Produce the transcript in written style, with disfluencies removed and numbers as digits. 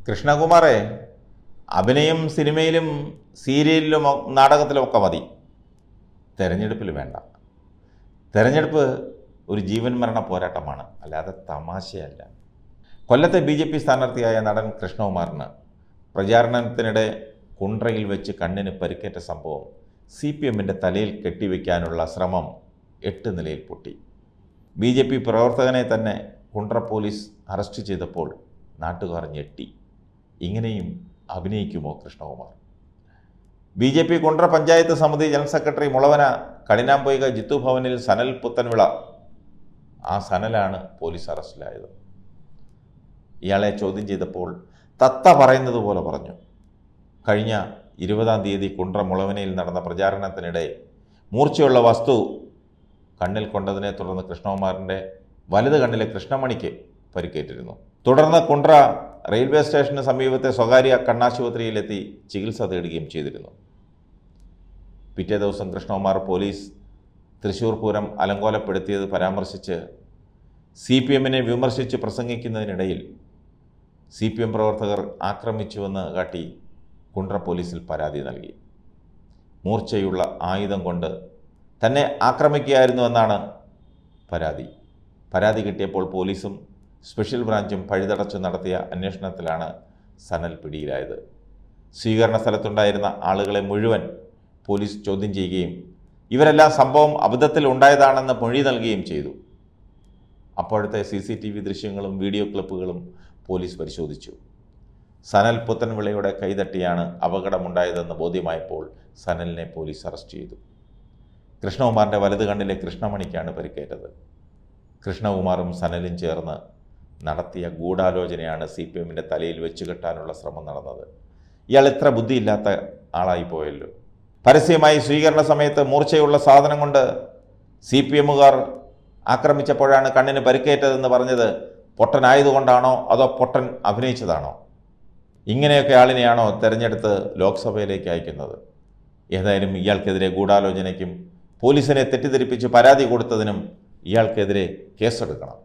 കൃഷ്ണകുമാറെ, അഭിനയം സിനിമയിലും സീരിയലിലും നാടകത്തിലുമൊക്കെ മതി, തെരഞ്ഞെടുപ്പിൽ വേണ്ട. തെരഞ്ഞെടുപ്പ് ഒരു ജീവൻ മരണ പോരാട്ടമാണ്, അല്ലാതെ തമാശയല്ല. കൊല്ലത്തെ BJP സ്ഥാനാർത്ഥിയായ നടൻ കൃഷ്ണകുമാറിന് പ്രചാരണത്തിനിടെ കുണ്ട്രയിൽ വെച്ച് കണ്ണിന് പരിക്കേറ്റ സംഭവം CPMൻ്റെ തലയിൽ കെട്ടിവെക്കാനുള്ള ശ്രമം 8 നിലയിൽ പൊട്ടി. BJP പ്രവർത്തകനെ തന്നെ കുണ്ട്ര പോലീസ് അറസ്റ്റ് ചെയ്തപ്പോൾ നാട്ടുകാർ ഞെട്ടി. ഇങ്ങനെയും അഭിനയിക്കുമോ കൃഷ്ണകുമാർ? BJP കുണ്ട്ര പഞ്ചായത്ത് സമിതി ജനറൽ സെക്രട്ടറി മുളവന കഠിനാംപൊയ്ക ജിത്തു ഭവനിൽ സനൽ പുത്തൻവിള, ആ സനലാണ് പോലീസ് അറസ്റ്റിലായത്. ഇയാളെ ചോദ്യം ചെയ്തപ്പോൾ തത്ത പറയുന്നത് പോലെ പറഞ്ഞു. കഴിഞ്ഞ 20-ാം തീയതി കുണ്ട്ര മുളവനയിൽ നടന്ന പ്രചാരണത്തിനിടെ മൂർച്ചയുള്ള വസ്തു കണ്ണിൽ കൊണ്ടതിനെ തുടർന്ന് കൃഷ്ണകുമാറിൻ്റെ വലത് കണ്ണിലെ കൃഷ്ണമണിക്ക് പരിക്കേറ്റിരുന്നു. തുടർന്ന് കുണ്ട്ര റെയിൽവേ സ്റ്റേഷന് സമീപത്തെ സ്വകാര്യ കണ്ണാശുപത്രിയിലെത്തി ചികിത്സ തേടുകയും ചെയ്തിരുന്നു. പിറ്റേ ദിവസം കൃഷ്ണകുമാർ പോലീസ് തൃശ്ശൂർ പൂരം അലങ്കോലപ്പെടുത്തിയത് പരാമർശിച്ച് CPMനെ വിമർശിച്ച് പ്രസംഗിക്കുന്നതിനിടയിൽ CPM പ്രവർത്തകർ ആക്രമിച്ചുവെന്ന് കാട്ടി കുണ്ട്ര പോലീസിൽ പരാതി നൽകി. മൂർച്ചയുള്ള ആയുധം കൊണ്ട് തന്നെ ആക്രമിക്കുകയായിരുന്നുവെന്നാണ് പരാതി കിട്ടിയപ്പോൾ പോലീസും സ്പെഷ്യൽ ബ്രാഞ്ചും പഴുതടച്ചു നടത്തിയ അന്വേഷണത്തിലാണ് സനൽ പിടിയിലായത്. സ്വീകരണ സ്ഥലത്തുണ്ടായിരുന്ന ആളുകളെ മുഴുവൻ പോലീസ് ചോദ്യം ചെയ്യുകയും ഇവരെല്ലാം സംഭവം അബദ്ധത്തിൽ ഉണ്ടായതാണെന്ന് മൊഴി നൽകുകയും ചെയ്തു. അപ്പോഴത്തെ CCTV ദൃശ്യങ്ങളും വീഡിയോ ക്ലിപ്പുകളും പോലീസ് പരിശോധിച്ചു. സനൽ പുത്തൻവിളയുടെ കൈതട്ടിയാണ് അപകടമുണ്ടായതെന്ന് ബോധ്യമായപ്പോൾ സനലിനെ പോലീസ് അറസ്റ്റ് ചെയ്തു. കൃഷ്ണകുമാറിൻ്റെ വലത് കണ്ണിലെ കൃഷ്ണമണിക്കാണ് പരിക്കേറ്റത്. കൃഷ്ണകുമാറും സനലും ചേർന്ന് നടത്തിയ ഗൂഢാലോചനയാണ് CPMൻ്റെ തലയിൽ വെച്ച് കെട്ടാനുള്ള ശ്രമം നടന്നത്. ഇയാൾ ഇത്ര ബുദ്ധിയില്ലാത്ത ആളായിപ്പോയല്ലോ. പരസ്യമായി സ്വീകരണ സമയത്ത് മൂർച്ചയുള്ള സാധനം കൊണ്ട് CPMകാർ ആക്രമിച്ചപ്പോഴാണ് കണ്ണിന് പരിക്കേറ്റതെന്ന് പറഞ്ഞത് പൊട്ടനായതുകൊണ്ടാണോ അതോ പൊട്ടൻ അഭിനയിച്ചതാണോ? ഇങ്ങനെയൊക്കെ ആളിനെയാണോ തെരഞ്ഞെടുത്ത് ലോക്സഭയിലേക്ക് അയക്കുന്നത്? ഏതായാലും ഇയാൾക്കെതിരെ ഗൂഢാലോചനയ്ക്കും പോലീസിനെ തെറ്റിദ്ധരിപ്പിച്ച് പരാതി കൊടുത്തതിനും ഇയാൾക്കെതിരെ കേസെടുക്കണം.